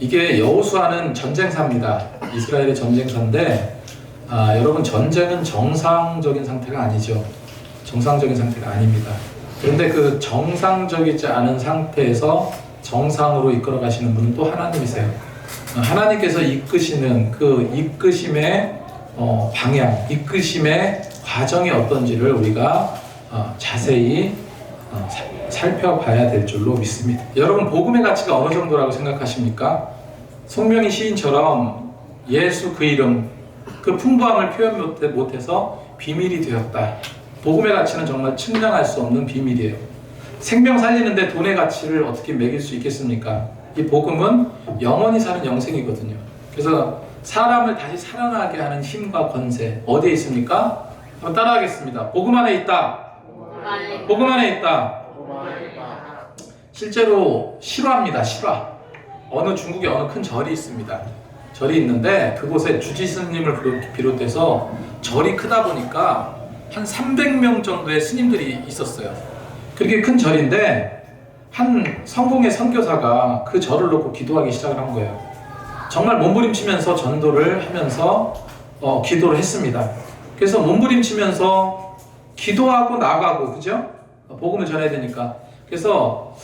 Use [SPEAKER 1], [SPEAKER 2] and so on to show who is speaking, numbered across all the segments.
[SPEAKER 1] 이게 여호수아는 전쟁사입니다. 이스라엘의 전쟁사인데 여러분 전쟁은 정상적인 상태가 아니죠. 정상적인 상태가 아닙니다. 그런데 그 정상적이지 않은 상태에서 정상으로 이끌어 가시는 분은 또 하나님이세요. 하나님께서 이끄시는 그 이끄심의 방향, 이끄심의 과정이 어떤지를 우리가 자세히 살펴봐야 될 줄로 믿습니다. 여러분 복음의 가치가 어느 정도라고 생각하십니까? 송명희 시인처럼 예수 그 이름, 그 풍부함을 표현 못해서 비밀이 되었다. 복음의 가치는 정말 측량할 수 없는 비밀이에요. 생명 살리는데 돈의 가치를 어떻게 매길 수 있겠습니까? 이 복음은 영원히 사는 영생이거든요. 그래서 사람을 다시 살아나게 하는 힘과 권세 어디에 있습니까? 한번 따라하겠습니다. 복음 안에 있다. 복음 안에 있다. 실제로 실화입니다. 실화. 어느 중국에 어느 큰 절이 있습니다. 절이 있는데 그곳에 주지스님을 비롯해서 절이 크다 보니까 한 300명 정도의 스님들이 있었어요. 그렇게 큰 절인데 한 성공의 선교사가 그 절을 놓고 기도하기 시작을 한 거예요. 정말 몸부림치면서 전도를 하면서 기도를 했습니다. 그래서 몸부림치면서 기도하고 나가고, 그죠? 복음을 전해야 되니까. 그래서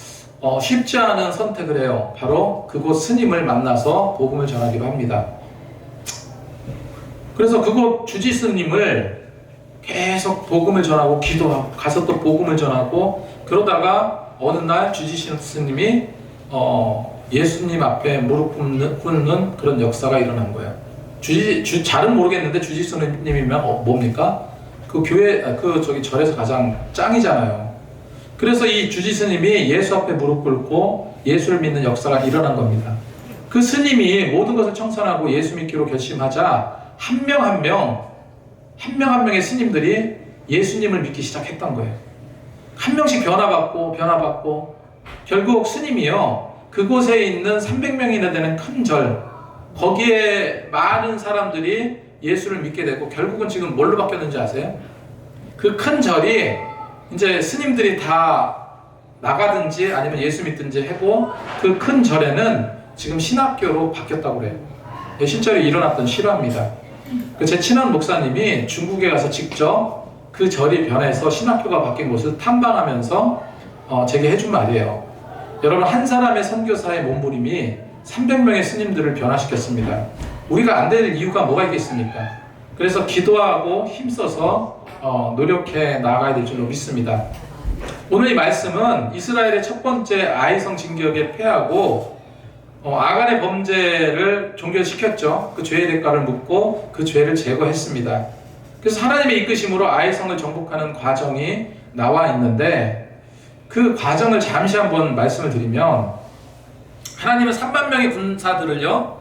[SPEAKER 1] 쉽지 않은 선택을 해요. 바로 그곳 스님을 만나서 복음을 전하기로 합니다. 그래서 그곳 주지스님을 계속 복음을 전하고 기도하고 가서 또 복음을 전하고 그러다가 어느 날 주지스님이 예수님 앞에 무릎 꿇는 그런 역사가 일어난 거예요. 잘은 모르겠는데 주지스님이면 뭡니까? 그 교회 절에서 가장 짱이잖아요. 그래서 이 주지스님이 예수 앞에 무릎 꿇고 예수를 믿는 역사가 일어난 겁니다. 그 스님이 모든 것을 청산하고 예수 믿기로 결심하자 한 명 한 명의 스님들이 예수님을 믿기 시작했던 거예요. 한 명씩 변화받고 결국 스님이요 그곳에 있는 300명이나 되는 큰 절, 거기에 많은 사람들이 예수를 믿게 되고 결국은 지금 뭘로 바뀌었는지 아세요? 그 큰 절이 이제 스님들이 다 나가든지 아니면 예수 믿든지 하고 그 큰 절에는 지금 신학교로 바뀌었다고 그래요. 실제로 일어났던 실화입니다. 제 친한 목사님이 중국에 가서 직접 그 절이 변해서 신학교가 바뀐 곳을 탐방하면서 제게 해준 말이에요. 여러분 한 사람의 선교사의 몸부림이 300명의 스님들을 변화시켰습니다. 우리가 안 될 이유가 뭐가 있겠습니까? 그래서 기도하고 힘써서 노력해 나아가야 될 줄로 믿습니다. 오늘 이 말씀은 이스라엘의 첫 번째 아이성 진격에 패하고 아간의 범죄를 종결시켰죠. 그 죄의 대가를 묻고 그 죄를 제거했습니다. 그래서 하나님의 이끄심으로 아이성을 정복하는 과정이 나와 있는데 그 과정을 잠시 한번 말씀을 드리면 하나님은 3만 명의 군사들을요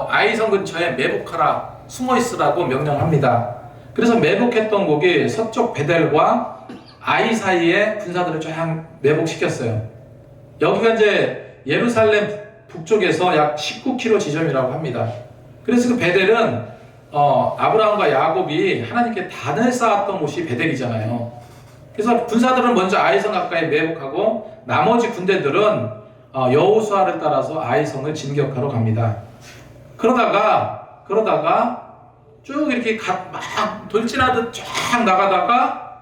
[SPEAKER 1] 아이성 근처에 매복하라, 숨어 있으라고 명령합니다. 그래서 매복했던 곳이 서쪽 베델과 아이 사이에 군사들을 쫙 매복시켰어요. 여기가 이제 예루살렘 북쪽에서 약 19km 지점이라고 합니다. 그래서 그 베델은 아브라함과 야곱이 하나님께 단을 쌓았던 곳이 베델이잖아요. 그래서 군사들은 먼저 아이성 가까이 매복하고 나머지 군대들은 여호수아를 따라서 아이성을 진격하러 갑니다. 그러다가 쭉 이렇게 막 돌진하듯 쫙 나가다가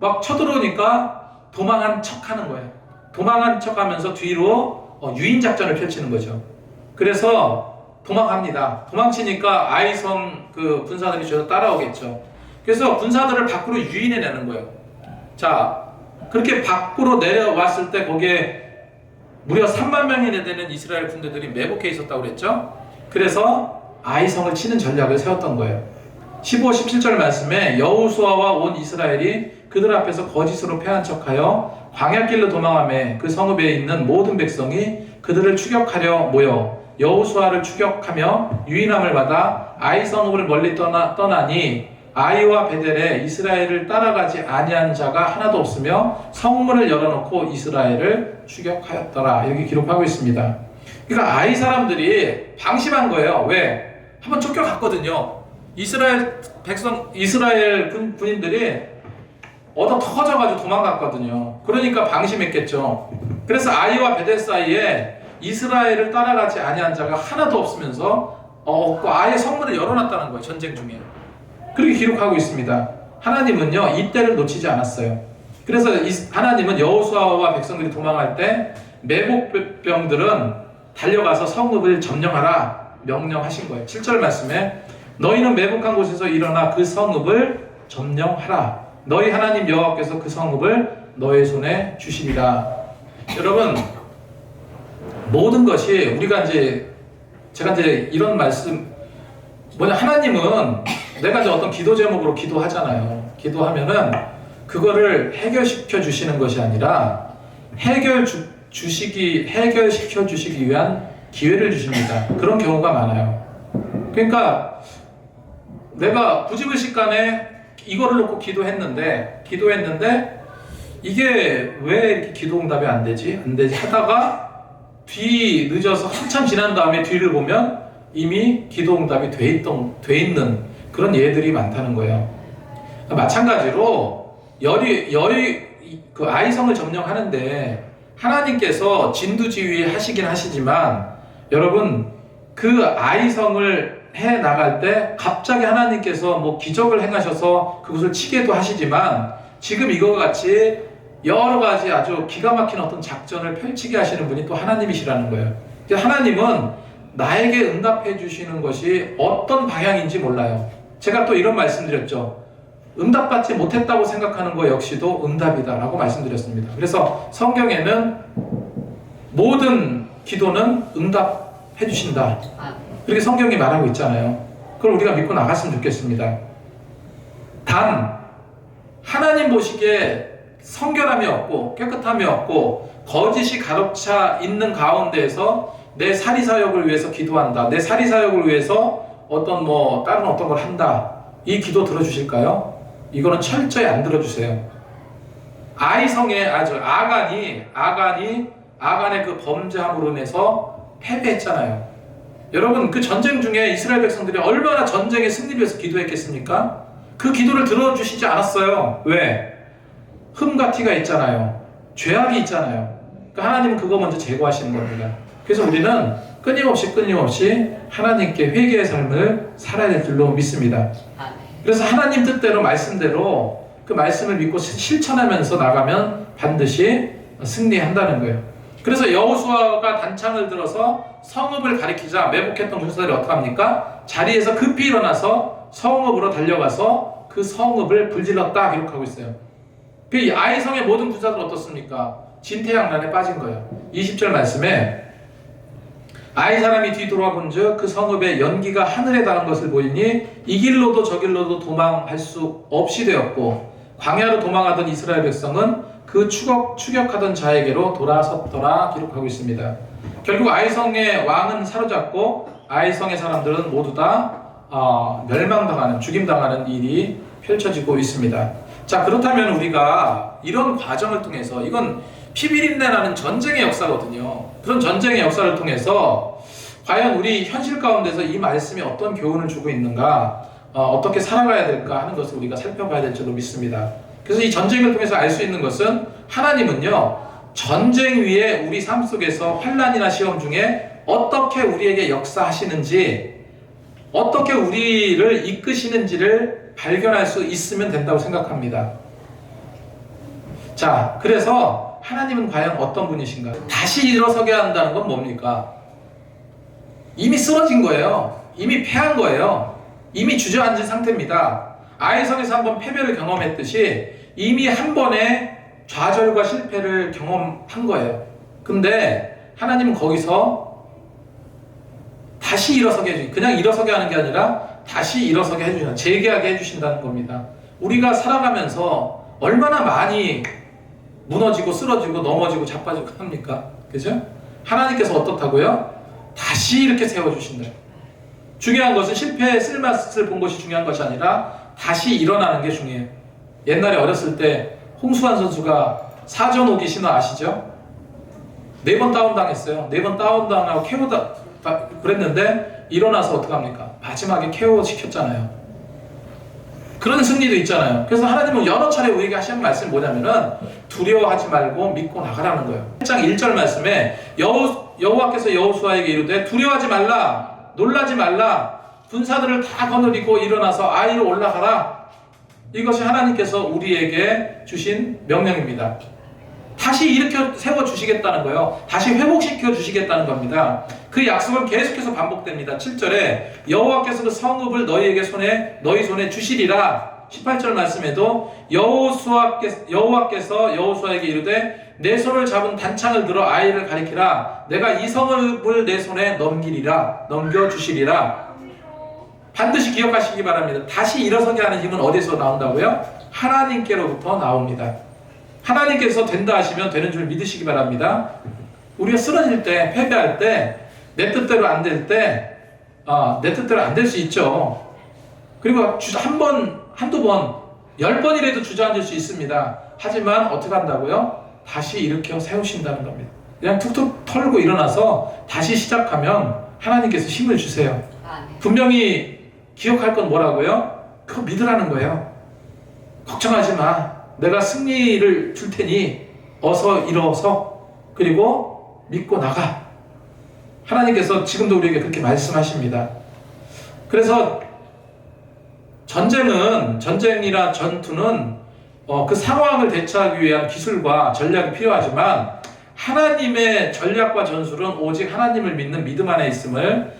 [SPEAKER 1] 막 쳐들어오니까 도망한 척 하는 거예요. 도망한 척 하면서 뒤로 유인작전을 펼치는 거죠. 그래서 도망합니다. 도망치니까 아이성 그 군사들이 저를 따라오겠죠. 그래서 군사들을 밖으로 유인해내는 거예요. 자, 그렇게 밖으로 내려왔을 때 거기에 무려 3만 명이나 되는 이스라엘 군대들이 매복해 있었다고 그랬죠. 그래서 아이성을 치는 전략을 세웠던 거예요. 15, 17절 말씀에 여호수아와 온 이스라엘이 그들 앞에서 거짓으로 패한 척하여 광야길로 도망하며 그 성읍에 있는 모든 백성이 그들을 추격하려 모여 여호수아를 추격하며 유인함을 받아 아이 성읍을 멀리 떠나니 아이와 베델에 이스라엘을 따라가지 아니한 자가 하나도 없으며 성문을 열어놓고 이스라엘을 추격하였더라. 이렇게 기록하고 있습니다. 그러니까 아이 사람들이 방심한 거예요. 왜? 한번 쫓겨갔거든요. 이스라엘 군인들이 얻어 터져가지고 도망갔거든요. 그러니까 방심했겠죠. 그래서 아이와 베델 사이에 이스라엘을 따라가지 아니한 자가 하나도 없으면서 없고 아예 성문을 열어놨다는 거예요. 전쟁 중에. 그렇게 기록하고 있습니다. 하나님은요 이때를 놓치지 않았어요. 그래서 하나님은 여호수아와 백성들이 도망할 때 매복병들은 달려가서 성읍을 점령하라 명령하신 거예요. 7절 말씀에 너희는 매복한 곳에서 일어나 그 성읍을 점령하라. 너희 하나님 여호와께서 그 성읍을 너의 손에 주시리라. 여러분, 모든 것이 우리가 제가 이런 말씀 하나님은 내가 어떤 기도 제목으로 기도하잖아요. 기도하면은 그거를 해결시켜 주시는 것이 아니라 해결시켜 주시기 위한 기회를 주십니다. 그런 경우가 많아요. 그러니까 내가 부지불식간에 이거를 놓고 기도했는데 이게 왜 이렇게 기도 응답이 안 되지 하다가 늦어서 한참 지난 다음에 뒤를 보면 이미 기도 응답이 돼 있는 그런 예들이 많다는 거예요. 마찬가지로 그 아이성을 점령하는데 하나님께서 진두지휘 하시긴 하시지만 여러분 그 아이성을 해 나갈 때 갑자기 하나님께서 뭐 기적을 행하셔서 그것을 치게도 하시지만 지금 이거와 같이 여러 가지 아주 기가 막힌 어떤 작전을 펼치게 하시는 분이 또 하나님이시라는 거예요. 하나님은 나에게 응답해 주시는 것이 어떤 방향인지 몰라요. 제가 또 이런 말씀드렸죠. 응답받지 못했다고 생각하는 것 역시도 응답이다 라고 말씀드렸습니다. 그래서 성경에는 모든 기도는 응답해 주신다 그렇게 성경이 말하고 있잖아요. 그걸 우리가 믿고 나갔으면 좋겠습니다. 단 하나님 보시기에 성결함이 없고 깨끗함이 없고 거짓이 가득차 있는 가운데에서 내 사리사역을 위해서 기도한다, 내 사리사역을 위해서 다른 어떤 걸 한다, 이 기도 들어주실까요? 이거는 철저히 안 들어주세요. 아이성의 아간의 그 범죄함으로 인해서 패배했잖아요. 여러분 그 전쟁 중에 이스라엘 백성들이 얼마나 전쟁의 승리를 위해서 기도했겠습니까? 그 기도를 들어주시지 않았어요. 왜? 흠과 티가 있잖아요. 죄악이 있잖아요. 그러니까 하나님은 그거 먼저 제거하시는 겁니다. 그래서 우리는 끊임없이 하나님께 회개의 삶을 살아야 될 줄로 믿습니다. 그래서 하나님 뜻대로 말씀대로 그 말씀을 믿고 실천하면서 나가면 반드시 승리한다는 거예요. 그래서 여호수아가 단창을 들어서 성읍을 가리키자 매복했던 군사들이 어떻게 합니까? 자리에서 급히 일어나서 성읍으로 달려가서 그 성읍을 불질렀다 기록하고 있어요. 그 아이성의 모든 군사들은 어떻습니까? 진퇴양난에 빠진 거예요. 20절 말씀에 아이 사람이 뒤돌아 본즉 그 성읍의 연기가 하늘에 닿은 것을 보이니 이 길로도 저 길로도 도망할 수 없이 되었고 광야로 도망하던 이스라엘 백성은 그 추격하던 자에게로 돌아섰더라 기록하고 있습니다. 결국 아이성의 왕은 사로잡고 아이성의 사람들은 모두 다 멸망당하는, 죽임당하는 일이 펼쳐지고 있습니다. 자, 그렇다면 우리가 이런 과정을 통해서, 이건 피비린내라는 전쟁의 역사거든요. 그런 전쟁의 역사를 통해서 과연 우리 현실 가운데서 이 말씀이 어떤 교훈을 주고 있는가, 어떻게 살아가야 될까 하는 것을 우리가 살펴봐야 될 줄로 믿습니다. 그래서 이 전쟁을 통해서 알 수 있는 것은 하나님은요, 전쟁 위에 우리 삶 속에서 환난이나 시험 중에 어떻게 우리에게 역사하시는지, 어떻게 우리를 이끄시는지를 발견할 수 있으면 된다고 생각합니다. 자, 그래서 하나님은 과연 어떤 분이신가? 다시 일어서게 한다는 건 뭡니까? 이미 쓰러진 거예요. 이미 패한 거예요. 이미 주저앉은 상태입니다. 아이성에서 한번 패배를 경험했듯이 이미 한 번의 좌절과 실패를 경험한 거예요. 근데 하나님은 거기서 다시 일어서게 해주신, 그냥 일어서게 하는 게 아니라 다시 일어서게 해주신다, 재개하게 해주신다는 겁니다. 우리가 살아가면서 얼마나 많이 무너지고 쓰러지고 넘어지고 자빠지고 합니까? 그죠? 하나님께서 어떻다고요? 다시 이렇게 세워주신다. 중요한 것은 실패의 쓸맛을 본 것이 중요한 것이 아니라 다시 일어나는 게 중요해요. 옛날에 어렸을 때 홍수환 선수가 사전 오기 신화 아시죠? 4번 다운당했어요. 4번 다운당하고 KO 그랬는데 일어나서 어떡합니까? 마지막에 KO 시켰잖아요. 그런 승리도 있잖아요. 그래서 하나님은 여러 차례 우리에게 하시는 말씀이 뭐냐면은 두려워하지 말고 믿고 나가라는 거예요. 1장 1절 말씀에 여호와께서 여호수아에게 이르되 두려워하지 말라, 놀라지 말라, 군사들을 다 거느리고 일어나서 아이로 올라가라. 이것이 하나님께서 우리에게 주신 명령입니다. 다시 일으켜 세워주시겠다는 거예요. 다시 회복시켜 주시겠다는 겁니다. 그 약속은 계속해서 반복됩니다. 7절에 여호와께서 그 성읍을 너희 손에 주시리라. 18절 말씀에도 여호와께서 여호수아에게 이르되 내 손을 잡은 단창을 들어 아이를 가리키라. 내가 이 성읍을 내 손에 넘겨주시리라. 반드시 기억하시기 바랍니다. 다시 일어서게 하는 힘은 어디서 나온다고요? 하나님께로부터 나옵니다. 하나님께서 된다 하시면 되는 줄 믿으시기 바랍니다. 우리가 쓰러질 때, 패배할 때, 내 뜻대로 안 될 때, 내 뜻대로 안 될 수 있죠. 그리고 한두 번, 10번이라도 주저앉을 수 있습니다. 하지만 어떻게 한다고요? 다시 일으켜 세우신다는 겁니다. 그냥 툭툭 털고 일어나서 다시 시작하면 하나님께서 힘을 주세요. 분명히 기억할 건 뭐라고요? 그거 믿으라는 거예요. 걱정하지 마. 내가 승리를 줄 테니 어서 일어서 그리고 믿고 나가. 하나님께서 지금도 우리에게 그렇게 말씀하십니다. 그래서 전쟁이나 전투는 그 상황을 대처하기 위한 기술과 전략이 필요하지만 하나님의 전략과 전술은 오직 하나님을 믿는 믿음 안에 있음을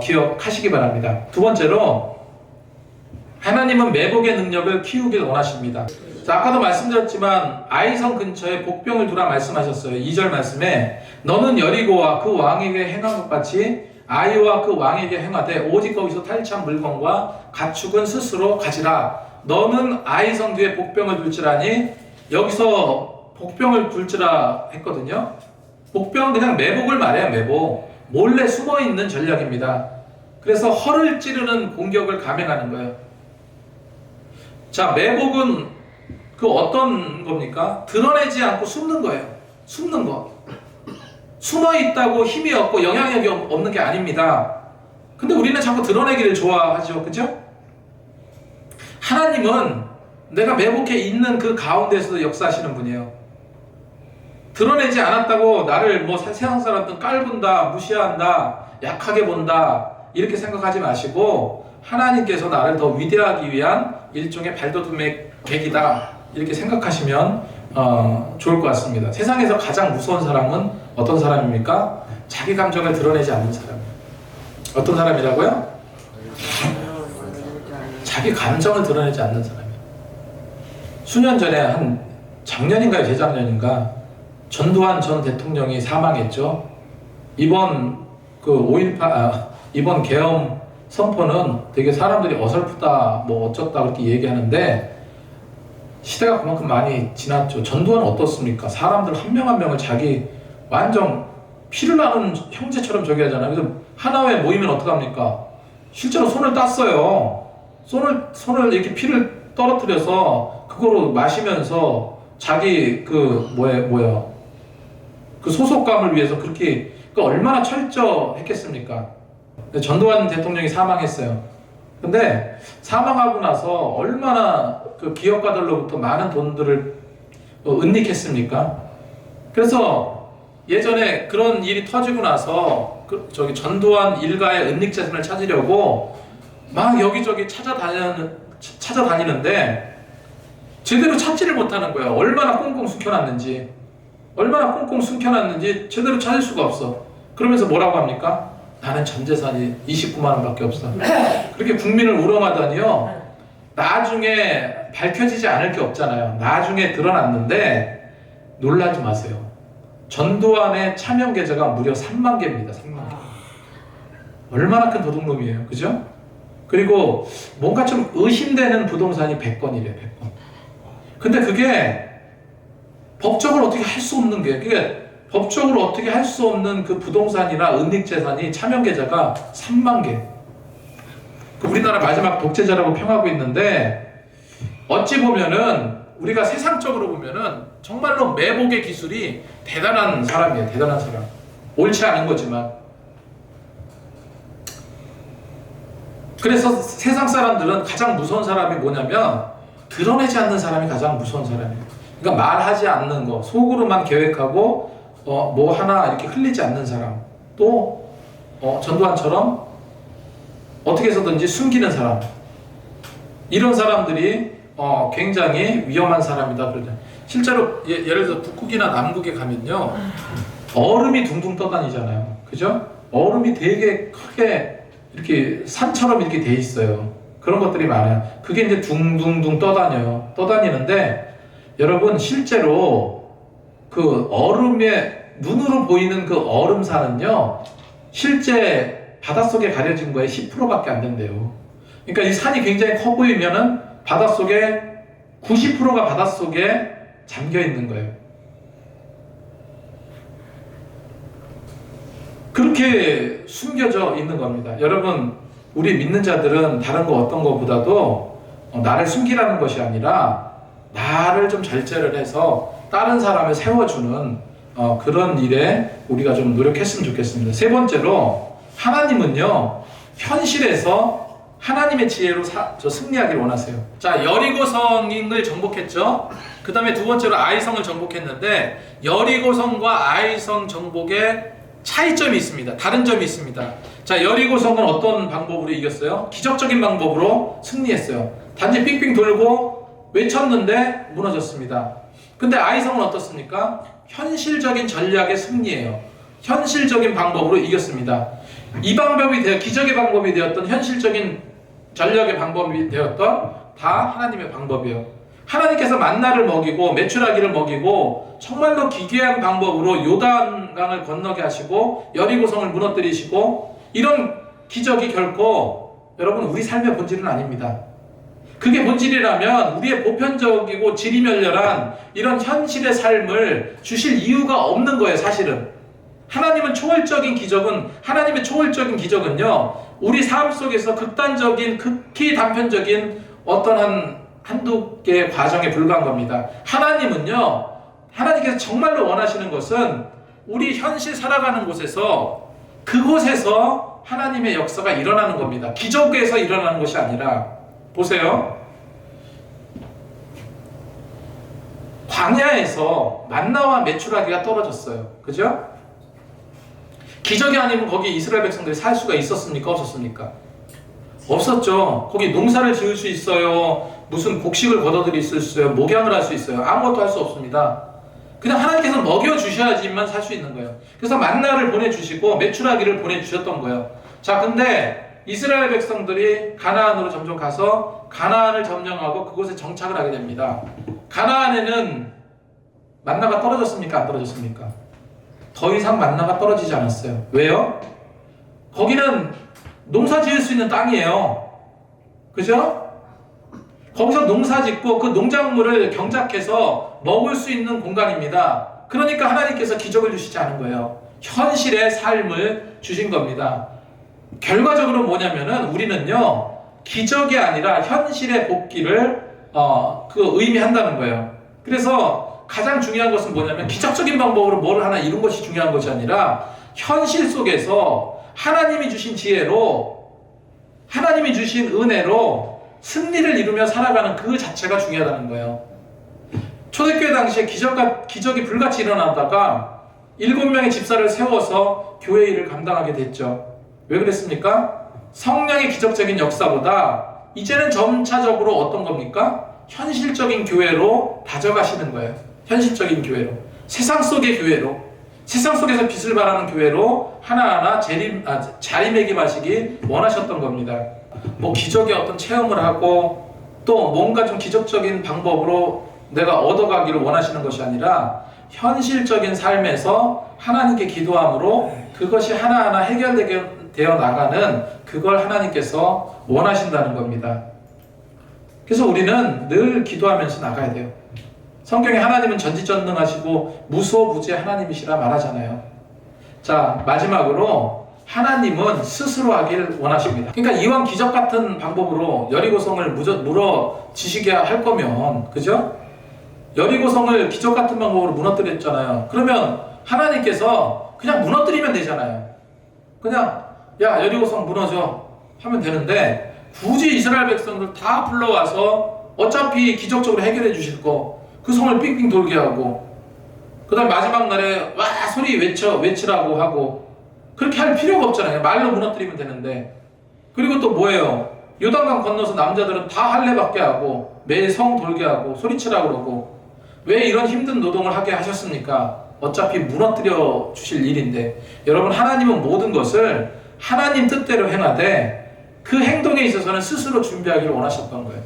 [SPEAKER 1] 기억하시기 바랍니다. 두 번째로 하나님은 매복의 능력을 키우길 원하십니다. 자, 아까도 말씀드렸지만 아이성 근처에 복병을 두라 말씀하셨어요. 2절 말씀에 너는 여리고와 그 왕에게 행한 것 같이 아이와 그 왕에게 행하되 오직 거기서 탈취한 물건과 가축은 스스로 가지라. 너는 아이성 뒤에 복병을 둘지라니 여기서 복병을 둘지라 했거든요. 복병은 그냥 매복을 말해요. 매복. 몰래 숨어있는 전략입니다. 그래서 허를 찌르는 공격을 감행하는 거예요. 자, 매복은 그 어떤 겁니까? 드러내지 않고 숨는 거예요. 숨는 거. 숨어있다고 힘이 없고 영향력이 없는 게 아닙니다. 근데 우리는 자꾸 드러내기를 좋아하죠. 그죠? 하나님은 내가 매복해 있는 그 가운데서도 역사하시는 분이에요. 드러내지 않았다고 나를 세상 사람들은 깔본다, 무시한다, 약하게 본다 이렇게 생각하지 마시고 하나님께서 나를 더 위대하기 위한 일종의 발돋움의 계기다 이렇게 생각하시면 좋을 것 같습니다. 세상에서 가장 무서운 사람은 어떤 사람입니까? 자기 감정을 드러내지 않는 사람. 어떤 사람이라고요? 자기 감정을 드러내지 않는 사람이에요. 수년 전에 작년인가요? 재작년인가? 전두환 전 대통령이 사망했죠. 이번 이번 계엄 선포는 되게 사람들이 어설프다, 어쩌다 그렇게 얘기하는데 시대가 그만큼 많이 지났죠. 전두환은 어떻습니까? 사람들 한 명 한 명을 자기 완전 피를 나는 형제처럼 저기 하잖아요. 그래서 하나회 모이면 어떡합니까? 실제로 손을 땄어요. 손을 이렇게 피를 떨어뜨려서 그거로 마시면서 자기 그 소속감을 위해서 그렇게 얼마나 철저했겠습니까? 전두환 대통령이 사망했어요. 근데 사망하고 나서 얼마나 그 기업가들로부터 많은 돈들을 은닉했습니까? 그래서 예전에 그런 일이 터지고 나서 전두환 일가의 은닉재산을 찾으려고 막 여기저기 찾아다니는데 제대로 찾지를 못하는 거예요. 얼마나 꽁꽁 숨겨놨는지 제대로 찾을 수가 없어. 그러면서 뭐라고 합니까? 나는 전 재산이 29만 원밖에 없어. 그렇게 국민을 우롱하다니요. 나중에 밝혀지지 않을 게 없잖아요. 나중에 드러났는데 놀라지 마세요. 전두환의 차명 계좌가 무려 3만 개입니다. 3만 개. 얼마나 큰 도둑놈이에요. 그죠? 그리고 뭔가 좀 의심되는 부동산이 100건이래요. 100건. 근데 그게 법적으로 어떻게 할 수 없는 게 법적으로 어떻게 할 수 없는 그 부동산이나 은닉재산이 차명 계좌가 3만 개. 우리나라 마지막 독재자라고 평하고 있는데 어찌 보면은 우리가 세상적으로 보면은 정말로 매복의 기술이 대단한 사람이에요. 대단한 사람. 옳지 않은 거지만. 그래서 세상 사람들은 가장 무서운 사람이 뭐냐면 드러내지 않는 사람이 가장 무서운 사람이에요. 그러니까 말하지 않는 거, 속으로만 계획하고 뭐 하나 이렇게 흘리지 않는 사람, 또 전두환처럼 어떻게 해서든지 숨기는 사람, 이런 사람들이 굉장히 위험한 사람이다. 실제로 예를 들어 북극이나 남극에 가면요, 얼음이 둥둥 떠다니잖아요. 그죠? 얼음이 되게 크게 이렇게 산처럼 이렇게 돼 있어요. 그런 것들이 많아요. 그게 이제 둥둥둥 떠다녀요. 떠다니는데 여러분, 실제로 그 얼음에 눈으로 보이는 그 얼음산은요, 실제 바닷속에 가려진 거에 10%밖에 안 된대요. 그러니까 이 산이 굉장히 커 보이면은 바닷속에 90%가 바닷속에 잠겨 있는 거예요. 그렇게 숨겨져 있는 겁니다. 여러분, 우리 믿는 자들은 다른 거 어떤 거보다도 나를 숨기라는 것이 아니라 나를 좀 절제를 해서 다른 사람을 세워주는 그런 일에 우리가 좀 노력했으면 좋겠습니다. 세 번째로, 하나님은요, 현실에서 하나님의 지혜로 승리하기를 원하세요. 자, 여리고성을 정복했죠. 그 다음에 두 번째로 아이성을 정복했는데, 여리고성과 아이성 정복에 차이점이 있습니다. 다른 점이 있습니다. 자, 여리고성은 어떤 방법으로 이겼어요? 기적적인 방법으로 승리했어요. 단지 빙빙 돌고 외쳤는데 무너졌습니다. 근데 아이성은 어떻습니까? 현실적인 전략의 승리예요. 현실적인 방법으로 이겼습니다. 이 방법이 기적의 방법이 되었던, 현실적인 전략의 방법이 되었던, 다 하나님의 방법이에요. 하나님께서 만나를 먹이고 메추라기를 먹이고 정말로 기괴한 방법으로 요단강을 건너게 하시고 여리고성을 무너뜨리시고, 이런 기적이 결코 여러분 우리 삶의 본질은 아닙니다. 그게 본질이라면 우리의 보편적이고 지리멸렬한 이런 현실의 삶을 주실 이유가 없는 거예요. 사실은 하나님의 초월적인 기적은요, 우리 삶 속에서 극단적인, 극히 단편적인 어떤 한두 개의 과정에 불과한 겁니다. 하나님은요, 하나님께서 정말로 원하시는 것은 우리 현실 살아가는 곳에서, 그곳에서 하나님의 역사가 일어나는 겁니다. 기적에서 일어나는 것이 아니라, 보세요. 광야에서 만나와 메추라기가 떨어졌어요. 그죠? 기적이 아니면 거기 이스라엘 백성들이 살 수가 있었습니까? 없었습니까? 없었죠. 거기 농사를 지을 수 있어요. 무슨 곡식을 걷어들일 수 있어요. 목양을 할 수 있어요. 아무것도 할 수 없습니다. 그냥 하나님께서 먹여주셔야지만 살 수 있는 거예요. 그래서 만나를 보내주시고 메추라기를 보내주셨던 거예요. 자, 근데 이스라엘 백성들이 가나안으로 점점 가서 가나안을 점령하고 그곳에 정착을 하게 됩니다. 가나안에는 만나가 떨어졌습니까? 안 떨어졌습니까? 더 이상 만나가 떨어지지 않았어요. 왜요? 거기는 농사 지을 수 있는 땅이에요. 그죠? 거기서 농사 짓고 그 농작물을 경작해서 먹을 수 있는 공간입니다. 그러니까 하나님께서 기적을 주시지 않은 거예요. 현실의 삶을 주신 겁니다. 결과적으로 뭐냐면은 우리는요, 기적이 아니라 현실의 복귀를 의미한다는 거예요. 그래서 가장 중요한 것은 뭐냐면, 기적적인 방법으로 뭘 하나 이룬 것이 중요한 것이 아니라 현실 속에서 하나님이 주신 지혜로, 하나님이 주신 은혜로 승리를 이루며 살아가는 그 자체가 중요하다는 거예요. 초대교회 당시에 기적이 불같이 일어나다가 7명의 집사를 세워서 교회 일을 감당하게 됐죠. 왜 그랬습니까? 성령의 기적적인 역사보다 이제는 점차적으로 어떤 겁니까? 현실적인 교회로 다져가시는 거예요. 현실적인 교회로, 세상 속의 교회로, 세상 속에서 빛을 발하는 교회로 하나하나 자리매김하시기 원하셨던 겁니다. 뭐 기적의 어떤 체험을 하고 또 뭔가 좀 기적적인 방법으로 내가 얻어가기를 원하시는 것이 아니라, 현실적인 삶에서 하나님께 기도함으로 그것이 하나하나 해결되어 나가는, 그걸 하나님께서 원하신다는 겁니다. 그래서 우리는 늘 기도하면서 나가야 돼요. 성경에 하나님은 전지전능하시고 무소부지 하나님이시라 말하잖아요. 자, 마지막으로 하나님은 스스로 하길 원하십니다. 그러니까 이왕 기적 같은 방법으로 여리고성을 무너지시게 할 거면, 그죠? 여리고성을 기적 같은 방법으로 무너뜨렸잖아요. 그러면 하나님께서 그냥 무너뜨리면 되잖아요. 그냥 야, 여리고성 무너져 하면 되는데, 굳이 이스라엘 백성들 다 불러와서 어차피 기적적으로 해결해 주실 거, 그 성을 빙빙 돌게 하고, 그 다음 마지막 날에 와 소리 외치라고 하고 그렇게 할 필요가 없잖아요. 말로 무너뜨리면 되는데. 그리고 또 뭐예요? 요단강 건너서 남자들은 다 할례받게 하고 매일 성 돌게 하고 소리치라고 그러고 왜 이런 힘든 노동을 하게 하셨습니까? 어차피 무너뜨려 주실 일인데. 여러분, 하나님은 모든 것을 하나님 뜻대로 행하되 그 행동에 있어서는 스스로 준비하기를 원하셨던 거예요.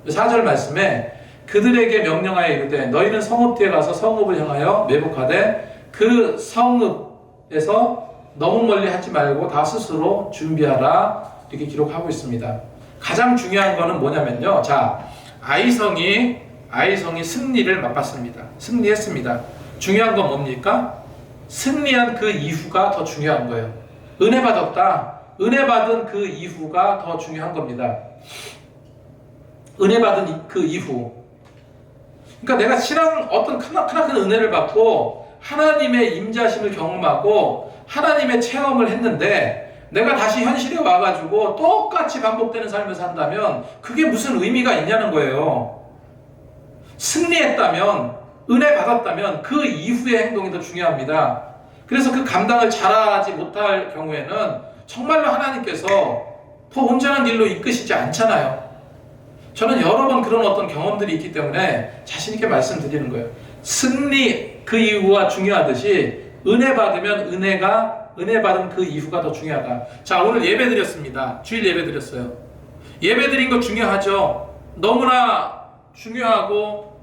[SPEAKER 1] 4절 말씀에 그들에게 명령하여 이르되 너희는 성읍 뒤에 가서 성읍을 향하여 매복하되 그 성읍에서 너무 멀리 하지 말고 다 스스로 준비하라, 이렇게 기록하고 있습니다. 가장 중요한 거는 뭐냐면요, 자, 아이성이 승리를 맛봤습니다. 승리했습니다. 중요한 건 뭡니까? 승리한 그 이후가 더 중요한 거예요. 은혜 받았다. 은혜 받은 그 이후가 더 중요한 겁니다. 은혜 받은 그 이후. 그러니까 내가 신앙 어떤 크나큰 은혜를 받고 하나님의 임재하심을 경험하고 하나님의 체험을 했는데 내가 다시 현실에 와가지고 똑같이 반복되는 삶을 산다면 그게 무슨 의미가 있냐는 거예요. 승리했다면, 은혜 받았다면 그 이후의 행동이 더 중요합니다. 그래서 그 감당을 잘하지 못할 경우에는 정말로 하나님께서 더 온전한 일로 이끄시지 않잖아요. 저는 여러 번 그런 어떤 경험들이 있기 때문에 자신 있게 말씀드리는 거예요. 승리 그 이후가 중요하듯이 은혜 받으면 은혜 받은 그 이후가 더 중요하다. 자, 오늘 예배 드렸습니다. 주일 예배 드렸어요. 예배 드린 거 중요하죠. 너무나 중요하고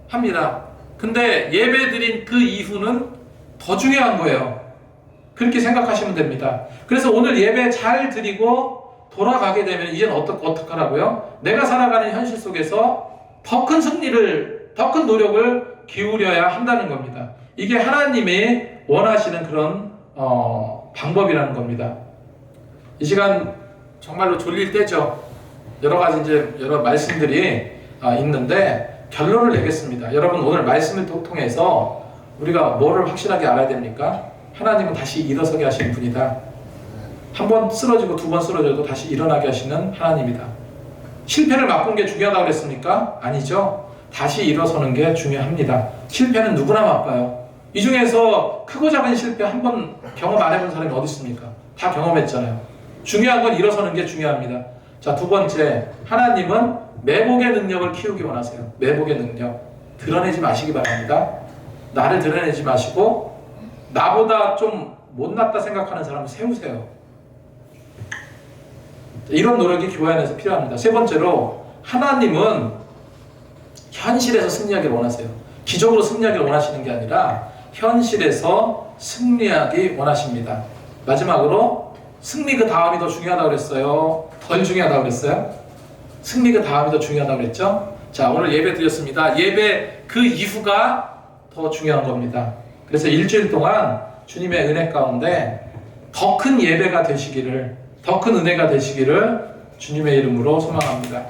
[SPEAKER 1] 합니다. 근데 예배 드린 그 이후는 더 중요한 거예요. 그렇게 생각하시면 됩니다. 그래서 오늘 예배 잘 드리고 돌아가게 되면 이제는 어떡하라고요? 내가 살아가는 현실 속에서 더 큰 승리를, 더 큰 노력을 기울여야 한다는 겁니다. 이게 하나님이 원하시는 그런 방법이라는 겁니다. 이 시간 정말로 졸릴 때죠. 여러 가지 여러 말씀들이 있는데 결론을 내겠습니다. 여러분, 오늘 말씀을 통해서 우리가 뭐를 확실하게 알아야 됩니까? 하나님은 다시 일어서게 하시는 분이다. 한 번 쓰러지고 두 번 쓰러져도 다시 일어나게 하시는 하나님이다. 실패를 맛본 게 중요하다고 그랬습니까? 아니죠. 다시 일어서는 게 중요합니다. 실패는 누구나 맛봐요. 이 중에서 크고 작은 실패 한 번 경험 안 해본 사람이 어디 있습니까? 다 경험했잖아요. 중요한 건 일어서는 게 중요합니다. 자, 두 번째, 하나님은 매복의 능력을 키우기 원하세요. 매복의 능력. 드러내지 마시기 바랍니다. 나를 드러내지 마시고 나보다 좀 못났다 생각하는 사람을 세우세요. 이런 노력이 교회 안에서 필요합니다. 세 번째로, 하나님은 현실에서 승리하기를 원하세요. 기적으로 승리하기를 원하시는 게 아니라 현실에서 승리하기 원하십니다. 마지막으로, 승리 그 다음이 더 중요하다고 그랬어요? 덜 중요하다고 그랬어요? 승리 그 다음이 더 중요하다고 그랬죠? 자, 오늘 예배 드렸습니다. 예배 그 이후가 더 중요한 겁니다. 그래서 일주일 동안 주님의 은혜 가운데 더 큰 예배가 되시기를, 더 큰 은혜가 되시기를 주님의 이름으로 소망합니다.